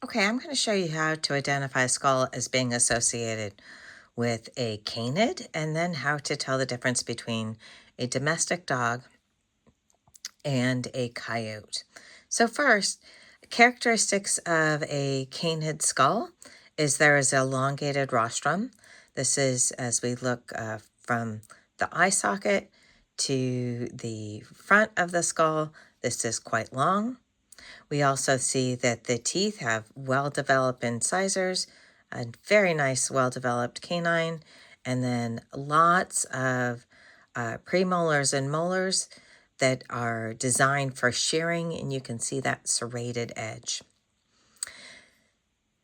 Okay, I'm going to show you how to identify a skull as being associated with a canid, and then how to tell the difference between a domestic dog and a coyote. So first, characteristics of a canid skull is there is elongated rostrum. This is as we look from the eye socket to the front of the skull. This is quite long. We also see that the teeth have well-developed incisors, a very nice, well-developed canine, and then lots of premolars and molars that are designed for shearing, and you can see that serrated edge.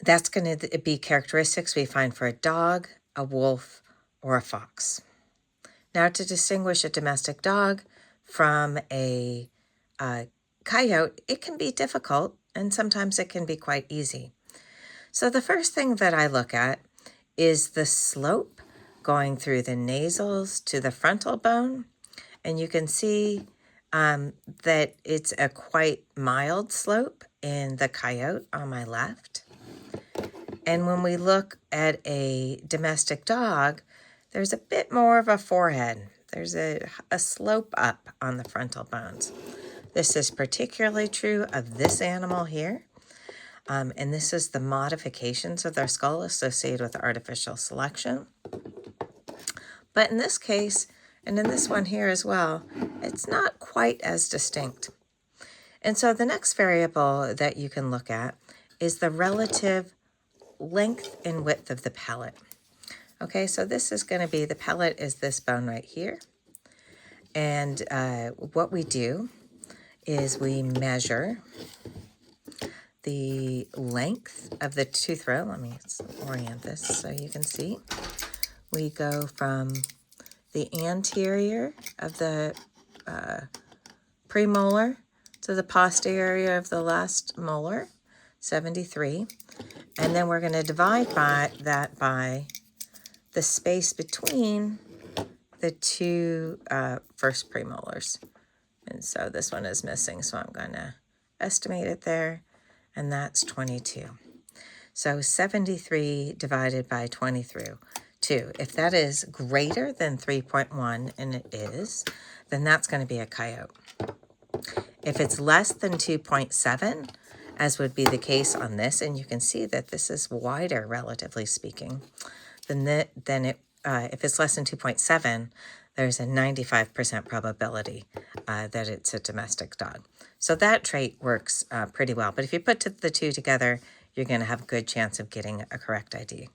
That's going to be characteristics we find for a dog, a wolf, or a fox. Now, to distinguish a domestic dog from a coyote, it can be difficult, and sometimes it can be quite easy. So the first thing that I look at is the slope going through the nasals to the frontal bone, and you can see that it's a quite mild slope in the coyote on my left. And when we look at a domestic dog, there's a bit more of a forehead. There's a slope up on the frontal bones. This is particularly true of this animal here. And this is the modifications of their skull associated with artificial selection. But in this case, and in this one here as well, it's not quite as distinct. And so the next variable that you can look at is the relative length and width of the palate. Okay, so this is going to be, the palate is this bone right here. And what we do is we measure the length of the tooth row. Let me orient this so you can see. We go from the anterior of the premolar to the posterior of the last molar, 73. And then we're going to divide that by the space between the two first premolars. And so this one is missing, so I'm going to estimate it there, and that's 22. So 73 divided by 22. If that is greater than 3.1, and it is, then that's going to be a coyote. If it's less than 2.7, as would be the case on this, and you can see that this is wider, relatively speaking, then if it's less than 2.7, there's a 95% probability that it's a domestic dog. So that trait works pretty well. But if you put the two together, you're going to have a good chance of getting a correct ID.